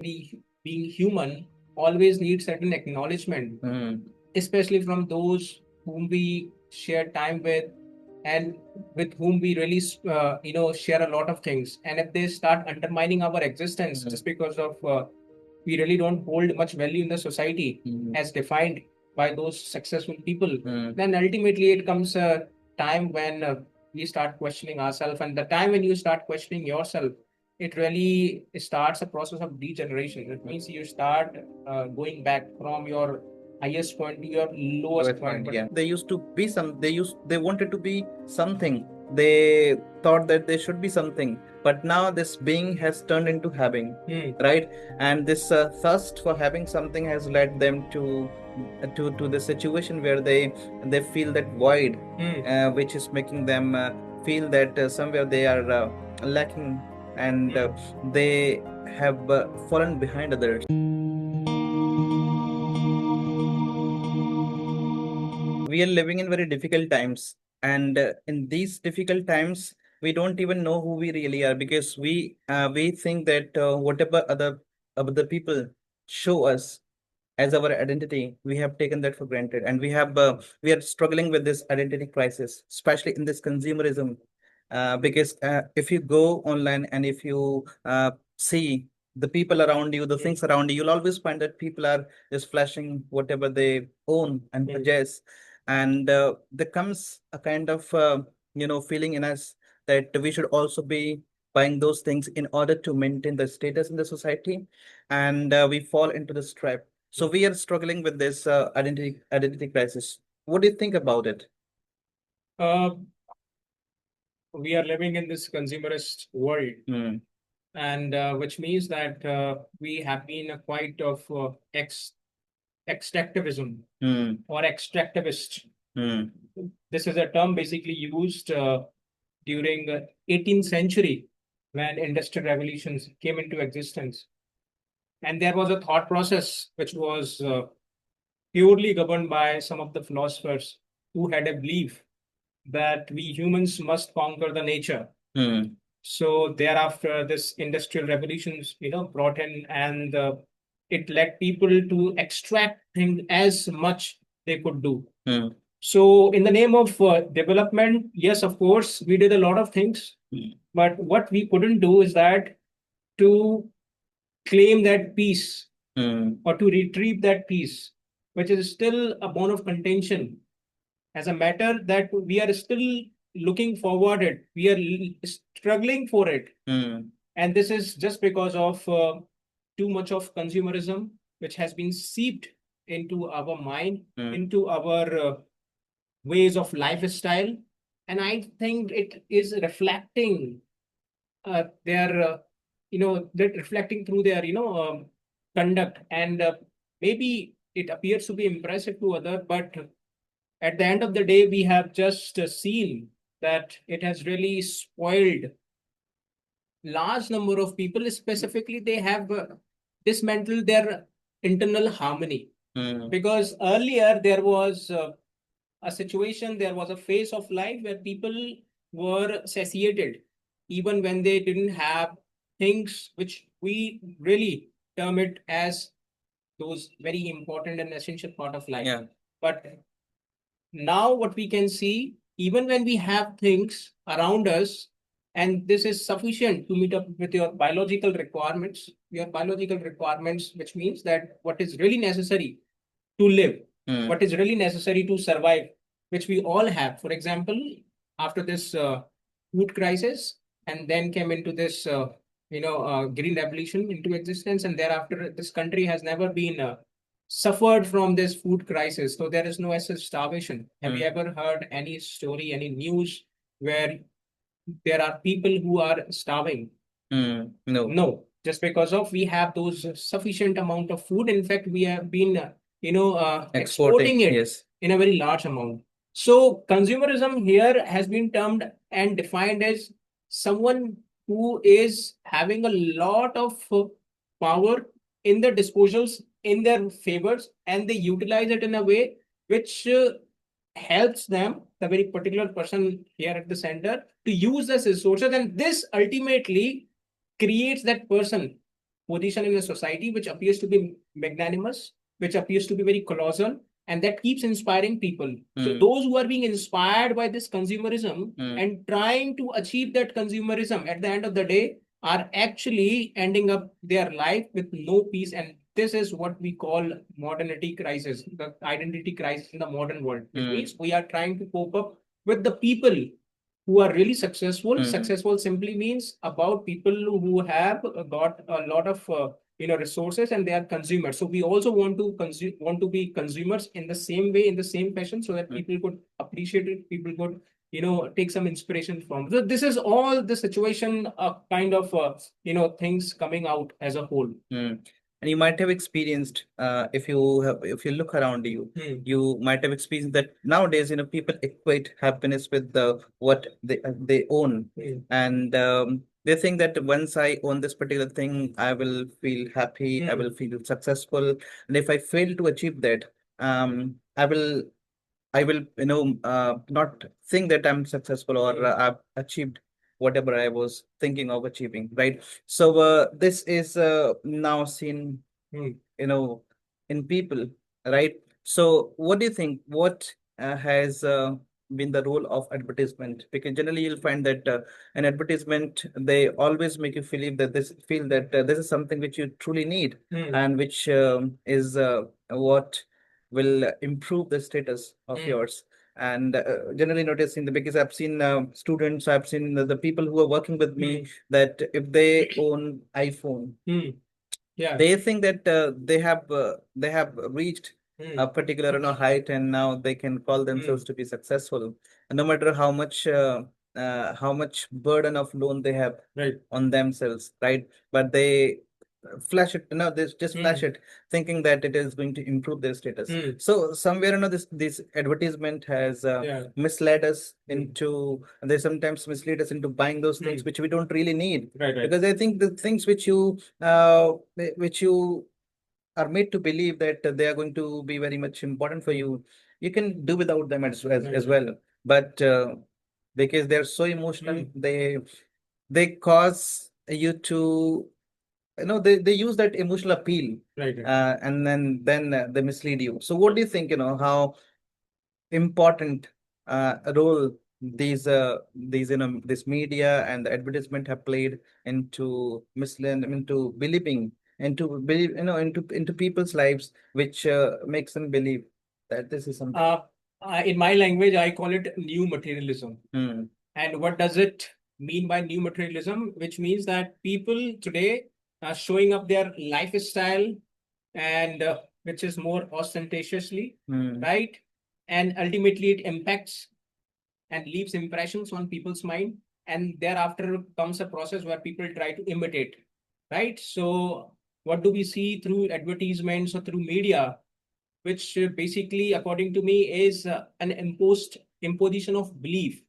being human always needs certain acknowledgement, especially from those whom we share time with and with whom we really share a lot of things. And if they start undermining our existence just because of we really don't hold much value in the society as defined by those successful people, then ultimately it comes a time when we start questioning ourselves. And the time when you start questioning yourself, it really starts a process of degeneration. It means you start going back from your highest point to your lowest point. Yeah. They used to be they wanted to be something. They thought that they should be something. But now this being has turned into having, right? And this thirst for having something has led them to the situation where they feel that void, which is making them feel that somewhere they are lacking, and they have fallen behind others. We are living in very difficult times, and in these difficult times we don't even know who we really are, because we think that whatever other people show us as our identity, we have taken that for granted, and we are struggling with this identity crisis, especially in this consumerism. Because if you go online and if you see the people around you, the things around you, you'll always find that people are just flashing whatever they own and possess. And there comes a kind of feeling in us that we should also be buying those things in order to maintain the status in the society, and we fall into this trap. So we are struggling with this identity crisis. What do you think about it? Uh, we are living in this consumerist world, and which means that we have been a quite of extractivism or extractivist. This is a term basically used during the 18th century when industrial revolutions came into existence. And there was a thought process which was purely governed by some of the philosophers who had a belief that we humans must conquer the nature. So thereafter, this industrial revolutions, brought in, and it led people to extract things as much they could do. So, in the name of development, yes, of course, we did a lot of things, but what we couldn't do is that to claim that peace or to retrieve that peace, which is still a bone of contention as a matter that we are still looking forward it. We are struggling for it. And this is just because of too much of consumerism, which has been seeped into our mind, into our ways of lifestyle. And I think it is reflecting their, that reflecting through their, conduct. And maybe it appears to be impressive to other, but at the end of the day, we have just seen that it has really spoiled large number of people. Specifically, they have dismantled their internal harmony. Because earlier there was a situation, there was a phase of life where people were satiated, even when they didn't have things which we really term it as those very important and essential part of life. Yeah. But now what we can see, even when we have things around us, and this is sufficient to meet up with your biological requirements, which means that what is really necessary to live, what is really necessary to survive, which we all have. For example, after this food crisis, and then came into this green revolution into existence, and thereafter this country has never been suffered from this food crisis. So there is no such starvation. Have you ever heard any story, any news where there are people who are starving? No. No, just because of we have those sufficient amount of food. In fact, we have been, exporting it, yes. in a very large amount. So consumerism here has been termed and defined as someone who is having a lot of power in the disposals in their favors, and they utilize it in a way which helps them, the very particular person here at the center, to use the resources, and this ultimately creates that person position in a society which appears to be magnanimous, which appears to be very colossal, and that keeps inspiring people. So those who are being inspired by this consumerism and trying to achieve that consumerism at the end of the day are actually ending up their life with no peace. And this is what we call modernity crisis, the identity crisis in the modern world. It means we are trying to cope up with the people who are really successful. Successful simply means about people who have got a lot of resources, and they are consumers. So we also want to be consumers in the same way, in the same fashion, so that people could appreciate it, people could take some inspiration from. So this is all the situation, kind of things coming out as a whole. And you might have experienced, if you look around you, you might have experienced that nowadays, people equate happiness with what they own, and they think that once I own this particular thing, I will feel happy, I will feel successful, and if I fail to achieve that, I will, not think that I'm successful or I've achieved whatever I was thinking of achieving, right? So this is now seen, in people, right? So what do you think? What has been the role of advertisement? Because generally you'll find that an advertisement, they always make you feel that this is something which you truly need, and which is what will improve the status of yours. And generally noticing because I've seen students, I've seen the people who are working with me, that if they own iPhone, Yeah. they think that they have reached a particular height, and now they can call themselves to be successful, and no matter how much burden of loan they have on themselves, right? But they flash it, they just flash it, thinking that it is going to improve their status. So somewhere, this advertisement has misled us into, they sometimes mislead us into buying those things which we don't really need. Right. Because I think the things which you are made to believe that they are going to be very much important for you, you can do without them as well. But because they're so emotional, they cause you to, they use that emotional appeal, Right. and then they mislead you. So what do you think, how important role this media and the advertisement have played into misleading, into believing, into people's lives, which makes them believe that this is something. In my language, I call it new materialism. And what does it mean by new materialism? Which means that people today are showing up their lifestyle, and which is more ostentatiously, right? And ultimately, it impacts and leaves impressions on people's mind. And thereafter comes a process where people try to imitate, right? So what do we see through advertisements or through media, which basically, according to me, is an imposition of belief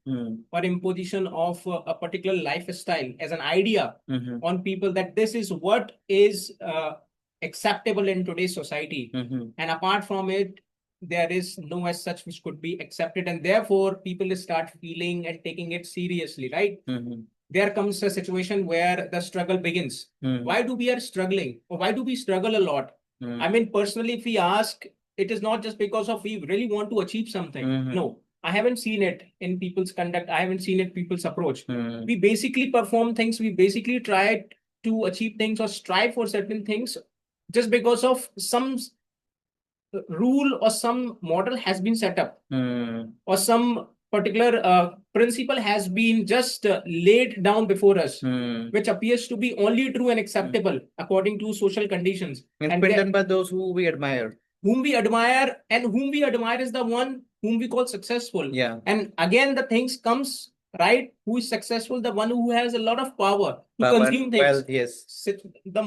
or imposition of a particular lifestyle as an idea on people, that this is what is acceptable in today's society. And apart from it, there is no as such which could be accepted, and therefore people start feeling and taking it seriously, right? There comes a situation where the struggle begins. Why do we are struggling, or why do we struggle a lot? I mean, personally, if we ask, it is not just because of we really want to achieve something. No, I haven't seen it in people's conduct. I haven't seen it people's approach. We basically perform things. We basically try to achieve things or strive for certain things just because of some rule or some model has been set up, or some particular principle has been just laid down before us, which appears to be only true and acceptable according to social conditions. And been done by those who we admire. Whom we admire, and whom we admire is the one whom we call successful. Yeah. And again, the things comes, right? Who is successful? The one who has a lot of power to consume things. Well, yes. The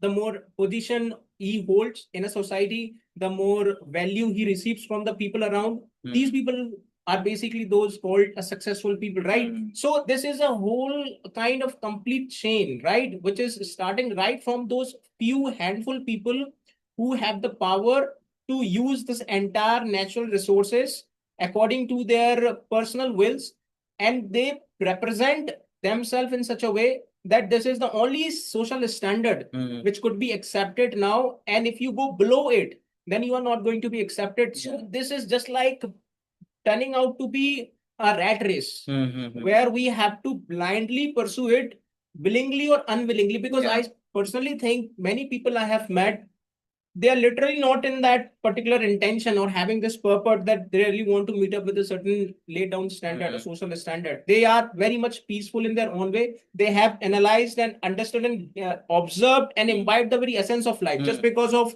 more position he holds in a society, the more value he receives from the people around. These people are basically those called a successful people, right? So this is a whole kind of complete chain, right? Which is starting right from those few handful people who have the power to use this entire natural resources according to their personal wills, and they represent themselves in such a way that this is the only social standard which could be accepted now, and if you go below it, then you are not going to be accepted. So this is just like turning out to be a rat race where we have to blindly pursue it, willingly or unwillingly. Because I personally think many people I have met, they are literally not in that particular intention or having this purpose that they really want to meet up with a certain laid down standard, a social standard. They are very much peaceful in their own way. They have analyzed and understood and observed and imbibed the very essence of life. Just because of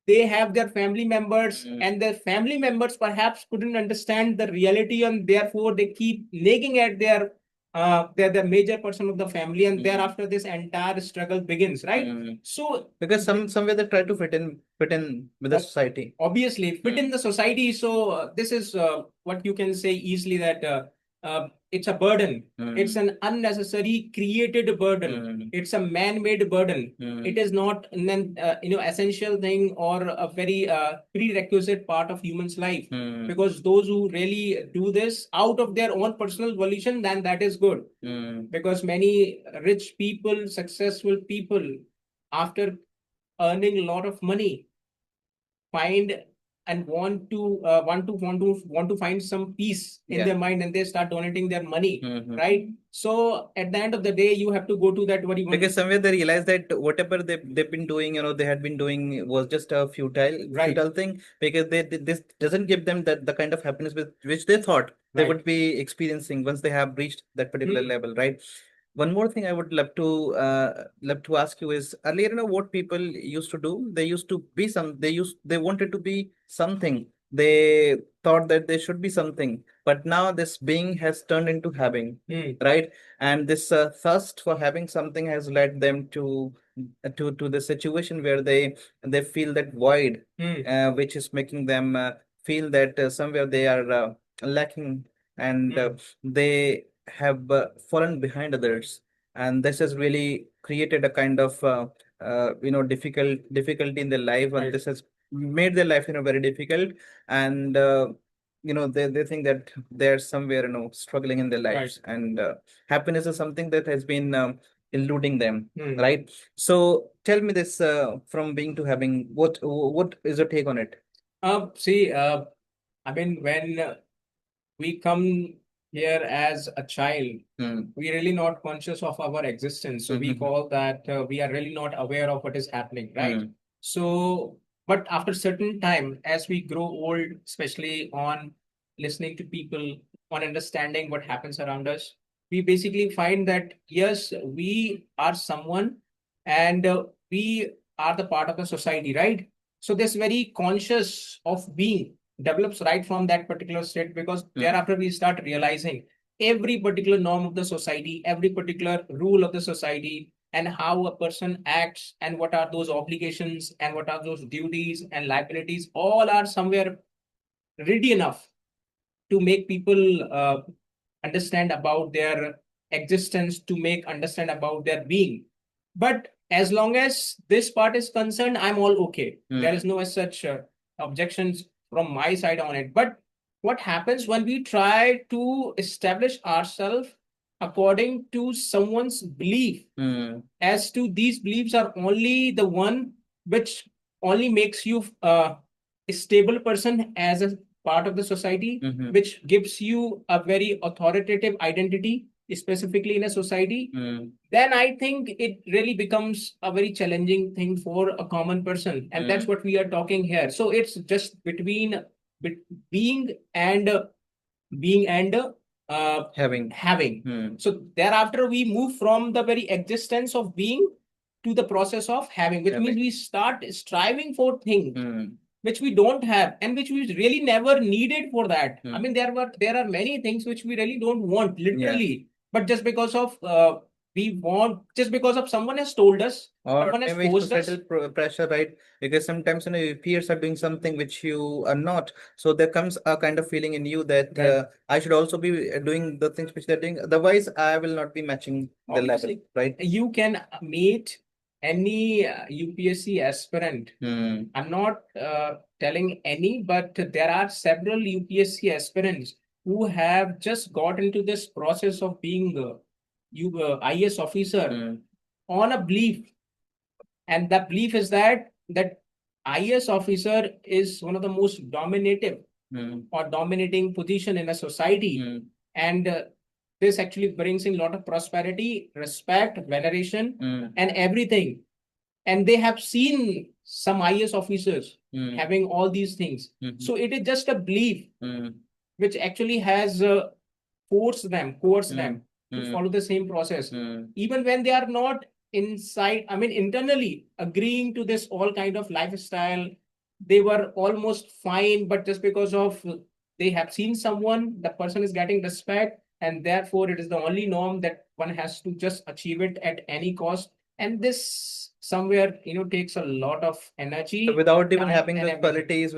they have their family members, and their family members perhaps couldn't understand the reality, and therefore they keep nagging at their major person of the family, and thereafter this entire struggle begins, right? So because somewhere they try to fit in with the society. Obviously fit in the society. So this is what you can say easily, that it's a burden. It's an unnecessary created burden. It's a man-made burden. It is not an essential thing or a very prerequisite part of human's life. Because those who really do this out of their own personal volition, then that is good. Because many rich people, successful people, after earning a lot of money, find and want to find some peace in their mind, and they start donating their money, right? So at the end of the day, you have to go to that very one. Because somewhere they realize that whatever they've been doing, they had been doing was just a futile thing, because this doesn't give them the kind of happiness which they thought they would be experiencing once they have reached that particular level, right? One more thing I would love to ask you is, earlier, what people used to do. They used to be they wanted to be something. They thought that they should be something, but now this being has turned into having, right? And this thirst for having something has led them to the situation where they feel that void, which is making them feel that somewhere they are lacking, and they have fallen behind others, and this has really created a kind of difficulty in their life, and this has made their life very difficult, and they think that they're somewhere struggling in their lives, and happiness is something that has been eluding them, right? So tell me this, from being to having, what is your take on it? See, I mean, when we come here as a child, we really not conscious of our existence. So we call that we are really not aware of what is happening, right? So, but after certain time, as we grow old, especially on listening to people, on understanding what happens around us, we basically find that yes, we are someone, and we are the part of the society, right? So this very conscious of being develops right from that particular state, because thereafter we start realizing every particular norm of the society, every particular rule of the society, and how a person acts, and what are those obligations, and what are those duties and liabilities, all are somewhere ready enough to make people understand about their existence, to make understand about their being. But as long as this part is concerned, I'm all okay. There is no as such objections from my side on it. But what happens when we try to establish ourselves according to someone's belief, as to these beliefs are only the one which only makes you a stable person as a part of the society, which gives you a very authoritative identity, specifically in a society, then I think it really becomes a very challenging thing for a common person. And that's what we are talking here. So it's just between being and having. So thereafter, we move from the very existence of being to the process of having, which means we start striving for things which we don't have, and which we really never needed for that. I mean, there are many things which we really don't want, literally, but just because of we want, just because of someone has told us, or someone has maybe forced us. societal pressure, right? Because sometimes your peers are doing something which you are not, so there comes a kind of feeling in you that I should also be doing the things which they're doing, otherwise I will not be matching the level, right? You can meet any UPSC aspirant. I'm not telling any, but there are several UPSC aspirants who have just got into this process of being IAS officer on a belief, and the belief is that IAS officer is one of the most dominative or dominating position in a society, and this actually brings in a lot of prosperity, respect, veneration, and everything. And they have seen some IAS officers having all these things. So it is just a belief which actually has coerced them to follow the same process, even when they are not inside, I mean, internally agreeing to this all kind of lifestyle. They were almost fine, but just because of they have seen someone, the person is getting respect, and therefore it is the only norm that one has to just achieve it at any cost. And this somewhere, takes a lot of energy, without even time, having and those everything. qualities,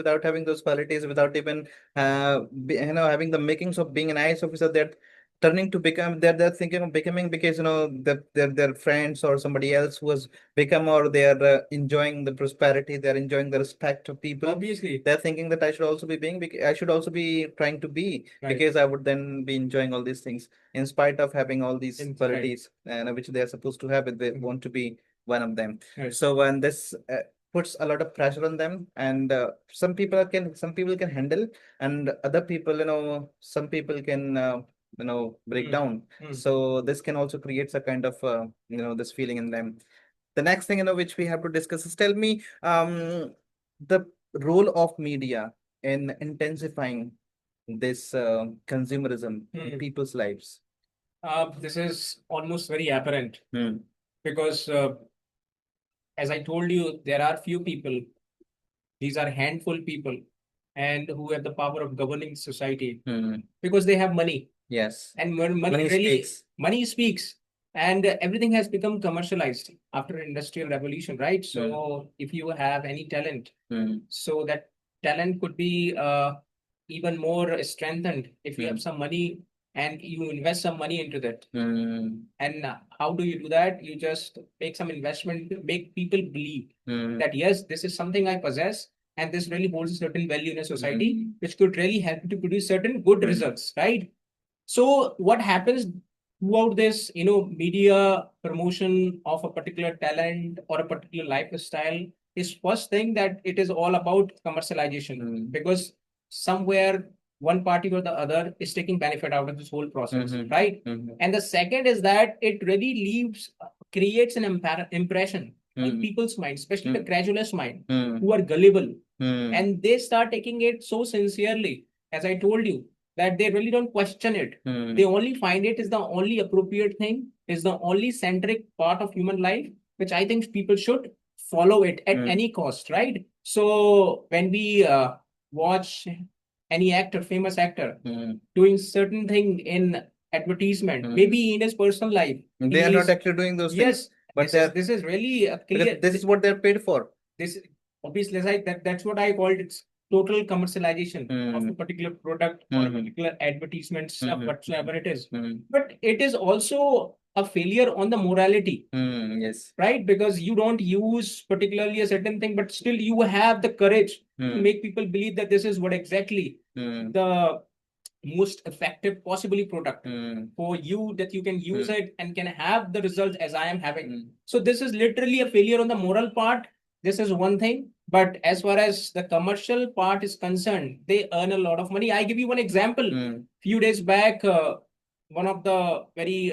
without even having the makings of being an IS officer, they're turning to become, they're thinking of becoming, because their friends or somebody else who has become, or they're enjoying the prosperity, they're enjoying the respect of people. Obviously, They're thinking that I should also be I should also be trying to be, right. because I would then be enjoying all these things in spite of having all these Right. qualities, and which they are supposed to have, if they want to be one of them. Right. So when this puts a lot of pressure on them, and some people can handle, and other people, some people can break down. So this can also create a kind of this feeling in them. The next thing, which we have to discuss is, tell me, the role of media in intensifying this consumerism in people's lives. This is almost very apparent Hmm. because, as I told you, there are few people. These are handful people, and who have the power of governing society because they have money. Yes. And when Money speaks. money speaks, and everything has become commercialized after industrial revolution, right? So if you have any talent, so that talent could be even more strengthened if you have some money and you invest some money into that. And how do you do that? You just make some investment, make people believe that yes, this is something I possess, and this really holds a certain value in a society, which could really help to produce certain good results, right? So what happens throughout this, media promotion of a particular talent or a particular lifestyle is first thing that it is all about commercialization, because somewhere one party or the other is taking benefit out of this whole process, right? And the second is that it really creates an impression in people's mind, especially the credulous mind, who are gullible, and they start taking it so sincerely, as I told you, that they really don't question it. They only find it is the only appropriate thing, is the only centric part of human life, which I think people should follow it at any cost, right? So when we watch any actor, famous actor, doing certain thing in advertisement, maybe in his personal life, they are not actually doing those things. Yes, but this is really a clear. This is what they're paid for. This obviously, that's what I called it's total commercialization of a particular product or a particular advertisement stuff, whatsoever it is. But it is also a failure on the morality. Yes. Right? Because you don't use particularly a certain thing, but still you have the courage to make people believe that this is what exactly the most effective possibly product for you, that you can use it and can have the results as I am having. So this is literally a failure on the moral part. This is one thing. But as far as the commercial part is concerned, they earn a lot of money. I give you one example. Few days back, one of the very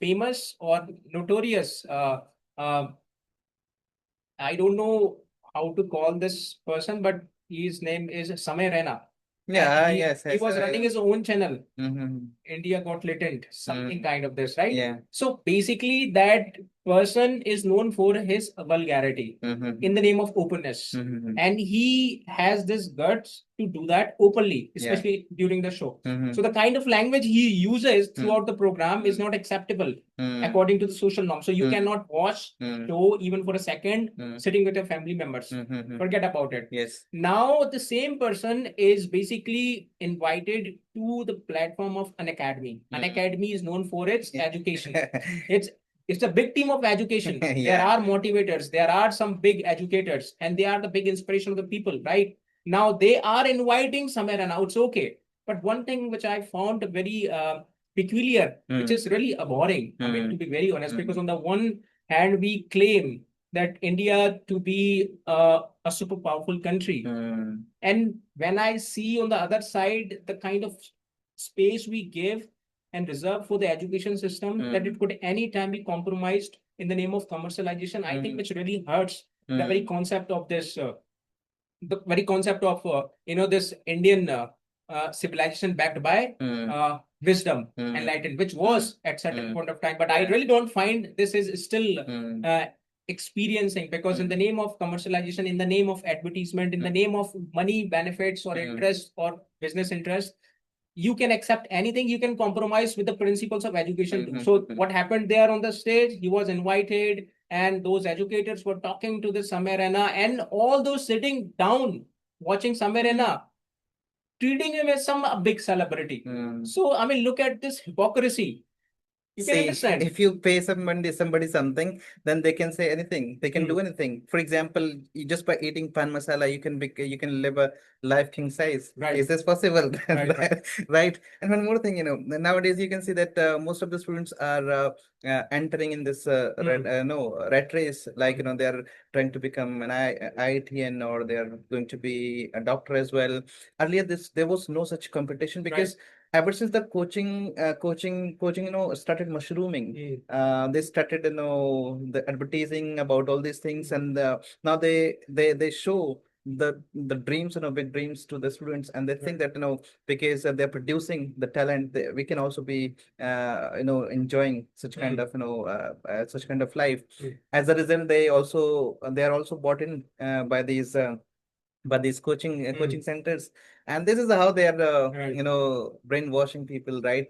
famous or notorious, uh, I don't know how to call this person, but his name is Samay Raina. Yeah, And yes, he was running his own channel. Mm-hmm. India Got Latent, something kind of this, right? Yeah. So basically, that person is known for his vulgarity in the name of openness. And he has this guts to do that openly, especially during the show. So the kind of language he uses throughout the program is not acceptable according to the social norm. So you cannot watch show even for a second sitting with your family members. Forget about it. Yes. Now the same person is basically invited to the platform of an academy. An academy is known for its education. It's a big team of education. Yeah. There are motivators, there are some big educators, and they are the big inspiration of the people, right? Now they are inviting somewhere, and now it's okay. But one thing which I found very peculiar, which is really abhorring. I mean, to be very honest, because on the one hand, we claim that India to be a super powerful country. And when I see on the other side the kind of space we give and reserve for the education system, that it could any time be compromised in the name of commercialization, I think which really hurts the very concept of this, the very concept of this Indian civilization backed by wisdom, enlightened, which was at certain point of time. But I really don't find this is still experiencing, because in the name of commercialization, in the name of advertisement, in the name of money benefits or interest or business interest, you can accept anything, you can compromise with the principles of education too. So what happened there on the stage, he was invited and those educators were talking to the Samarena, and all those sitting down watching Samarena treating him as some big celebrity. So I mean, look at this hypocrisy. You can understand. If you pay somebody something, then they can say anything. They can do anything. For example, just by eating pan masala, you can live a life king size. Right. Is this possible? Right. Right. And one more thing, nowadays you can see that most of the students are entering in this rat race. Like they are trying to become an IITN, or they are going to be a doctor as well. Earlier, there was no such competition, because ever since the coaching started mushrooming, they started the advertising about all these things, and now they show the dreams, big dreams to the students, and they think that because they're producing the talent, we can also be enjoying such kind of such kind of life. As a result, they are also bought in by these coaching centers, and this is how they are brainwashing people, right?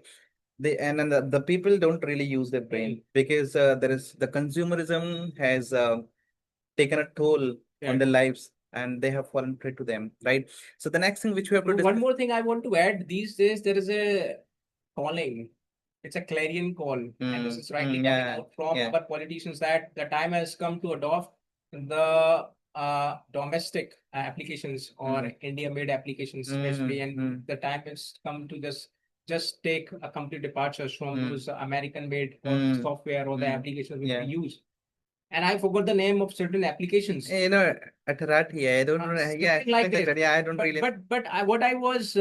And the people don't really use their brain, because there is the consumerism has taken a toll on their lives, and they have fallen prey to them, right? So the next thing which we have to one more thing I want to add, these days there is a calling, it's a clarion call, and this is rightly coming out from our politicians, that the time has come to adopt the domestic applications, or India-made applications, especially, and the time has come to just take a complete departure from those American-made or software or the applications which we use. And I forgot the name of certain applications. Atarati, I don't know. Yeah, like that. Yeah, I don't really. But what I was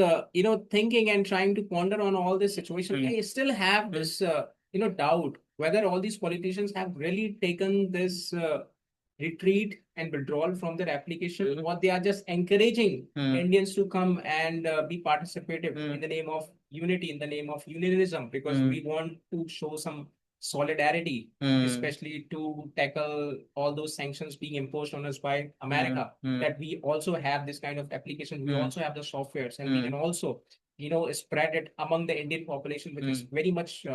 thinking and trying to ponder on all this situation, I still have this doubt whether all these politicians have really taken this retreat and withdrawal from their application, or they are just encouraging Indians to come and be participative in the name of unity, in the name of unionism, because we want to show some solidarity, especially to tackle all those sanctions being imposed on us by America, that we also have this kind of application, we also have the softwares, and we can also spread it among the Indian population, which is very much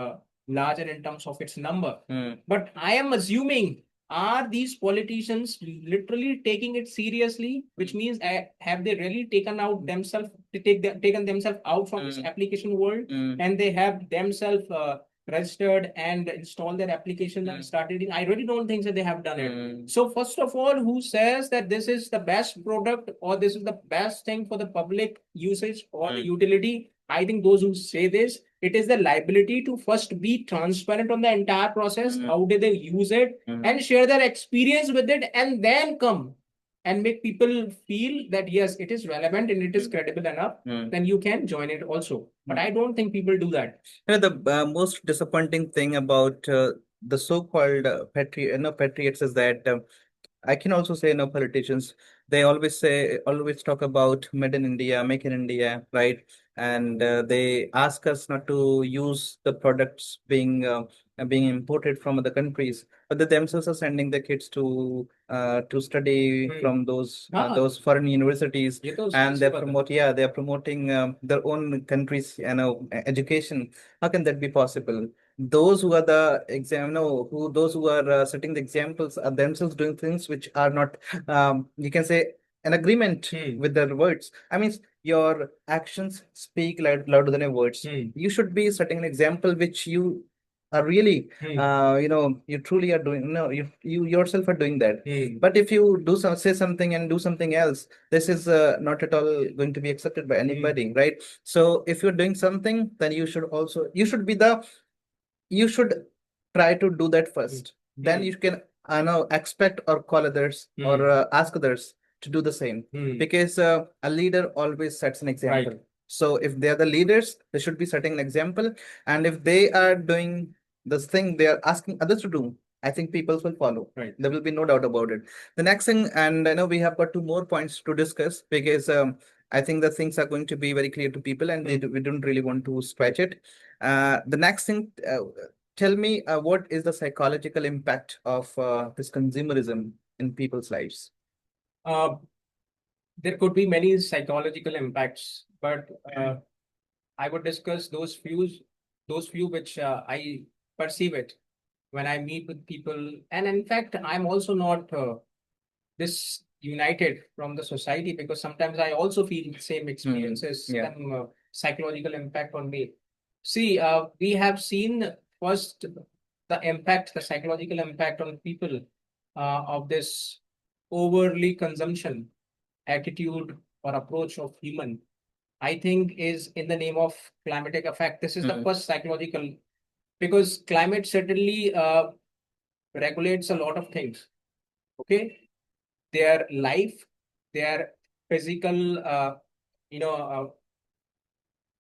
larger in terms of its number. But I am assuming, are these politicians literally taking it seriously? Which means, have they really taken themselves out from this application world, and they have themselves registered and installed their application and started it? I really don't think that they have done it. So first of all, who says that this is the best product, or this is the best thing for the public usage or the utility? I think those who say this, it is the liability to first be transparent on the entire process. How did they use it, and share their experience with it, and then come and make people feel that yes, it is relevant and it is credible enough, then you can join it also. But I don't think people do that. The most disappointing thing about the so-called patriots is that I can also say, politicians, they always talk about made in India, make in India, right? And they ask us not to use the products being imported from other countries, but they themselves are sending their kids to study from those foreign universities, and they're promoting their own country's education. How can that be possible? Those who are the exam no who those who are setting the examples are themselves doing things which are not, you can say, an agreement with their words. I mean, your actions speak louder than your words. You should be setting an example which you are really, Hmm. you truly are doing, no, you yourself are doing that. Hmm. But if you say something and do something else, this is not at all going to be accepted by anybody, right? So if you're doing something, then you should be the, you should try to do that first. Then you can, I know, expect or call others or ask others to do the same. Because a leader always sets an example. Right. So if they are the leaders, they should be setting an example. And if they are doing this thing they are asking others to do, I think people will follow. Right. There will be no doubt about it. The next thing, and I know we have got two more points to discuss, because I think the things are going to be very clear to people, and we don't really want to stretch it. The next thing, tell me, what is the psychological impact of this consumerism in people's lives? Uh, there could be many psychological impacts, but I would discuss those few which I perceive it when I meet with people. And in fact, I'm also not disunited from the society, because sometimes I also feel the same experiences, Yeah. some psychological impact on me. See, we have seen first the impact, the psychological impact on people of this overly consumption attitude or approach of human, I think, is in the name of climatic effect. This is the first psychological, because climate certainly regulates a lot of things. Okay, their life, their physical,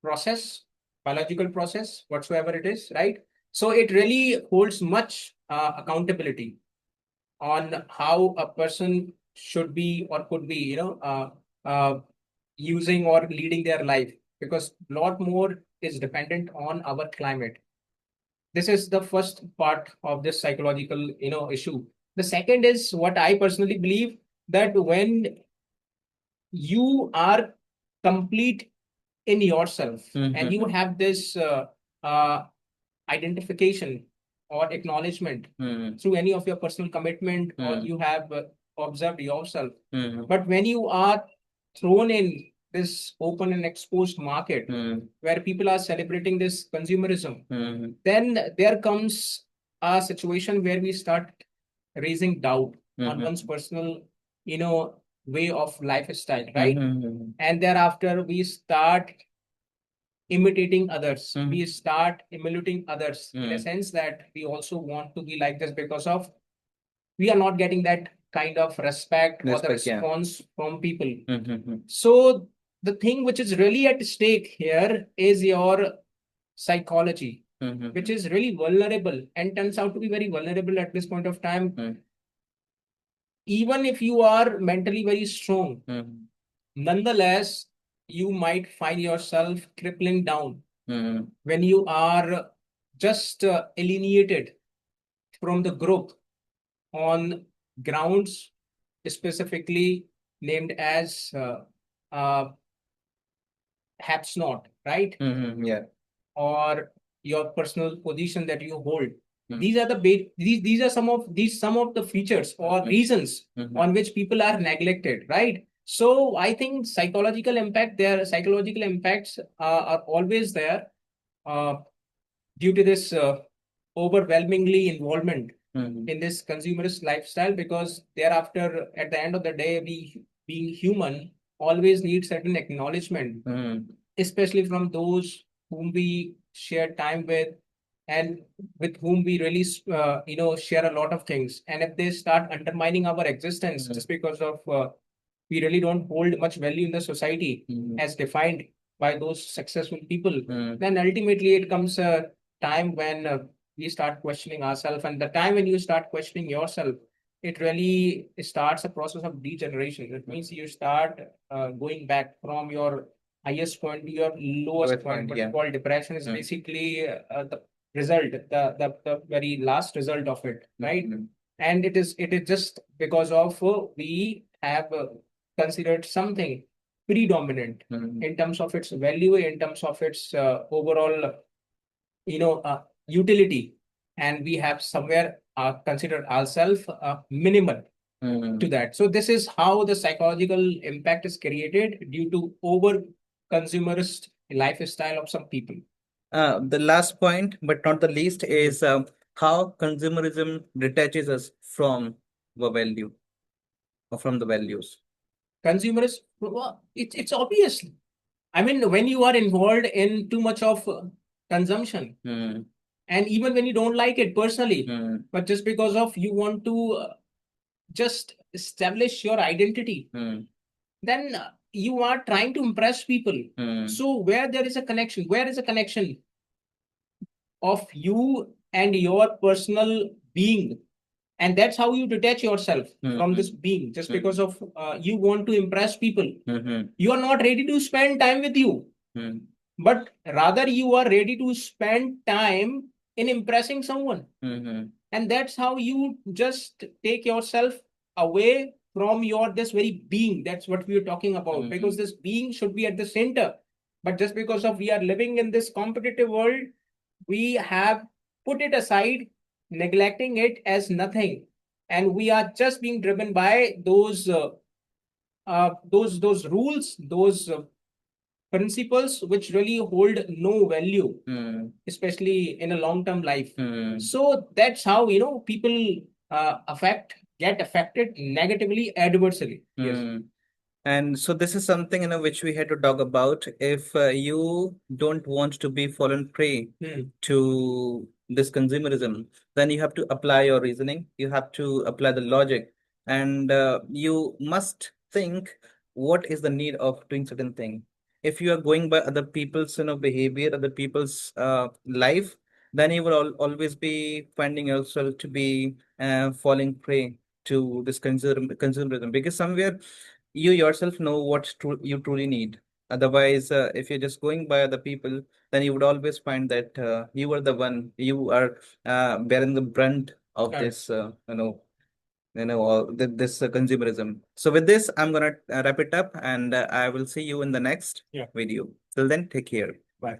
process, biological process, whatsoever it is, right? So it really holds much accountability on how a person should be or could be, using or leading their life, because a lot more is dependent on our climate. This is the first part of this psychological, issue. The second is what I personally believe, that when you are complete in yourself and you have this uh, identification or acknowledgement through any of your personal commitment, or you have observed yourself. But when you are thrown in this open and exposed market where people are celebrating this consumerism, then there comes a situation where we start raising doubt on one's personal, you know, way of lifestyle, right? And thereafter we start imitating others. We start emulating others in a sense that we also want to be like this, because of we are not getting that kind of respect or the Respect, yeah. response from people. So the thing which is really at stake here is your psychology, which is really vulnerable and turns out to be very vulnerable at this point of time. Even if you are mentally very strong, nonetheless, you might find yourself crippling down when you are just alienated from the group on grounds specifically named as haps not, right? Yeah. Or your personal position that you hold. These are the these are some of the features or reasons on which people are neglected, right? So I think psychological impacts are always there uh, due to this overwhelmingly involvement in this consumerist lifestyle, because thereafter, at the end of the day, we being human always need certain acknowledgement, especially from those whom we share time with and with whom we really share a lot of things. And if they start undermining our existence just because of we really don't hold much value in the society as defined by those successful people, then ultimately it comes a time when we start questioning ourselves. And the time when you start questioning yourself, it really starts a process of degeneration. It means you start going back from your highest point to your lowest point, what yeah. called depression is basically the result, the very last result of it, right? And it is just because of we have considered something predominant in terms of its value, in terms of its overall, utility, and we have somewhere considered ourselves minimal to that. So this is how the psychological impact is created due to over consumerist lifestyle of some people. The last point, but not the least, is how consumerism detaches us from the value or from the values. Consumers, well, it's obvious. I mean, when you are involved in too much of consumption, Hmm. and even when you don't like it personally, Hmm. but just because of you want to just establish your identity, Hmm. then you are trying to impress people. Hmm. So where there is a connection, where is a connection of you and your personal being? And that's how you detach yourself from this being, just because of you want to impress people. You are not ready to spend time with you, but rather you are ready to spend time in impressing someone. And that's how you just take yourself away from your this very being. That's what we are talking about, because this being should be at the center. But just because of we are living in this competitive world, we have put it aside, neglecting it as nothing, and we are just being driven by those rules, those principles which really hold no value, especially in a long term life. So that's how people get affected negatively, adversely. Yes. And so this is something which we had to talk about. If you don't want to be fallen prey to this consumerism, then you have to apply your reasoning. You have to apply the logic, and you must think what is the need of doing certain thing. If you are going by other people's behavior, other people's life, then you will always be finding yourself to be falling prey to this consumerism, because somewhere you yourself know what you truly need. Otherwise, if you're just going by other people, then you would always find that you are the one, you are bearing the brunt of Correct. this, this consumerism. So with this, I'm gonna wrap it up, and I will see you in the next Yeah. video. Till then, take care. Bye.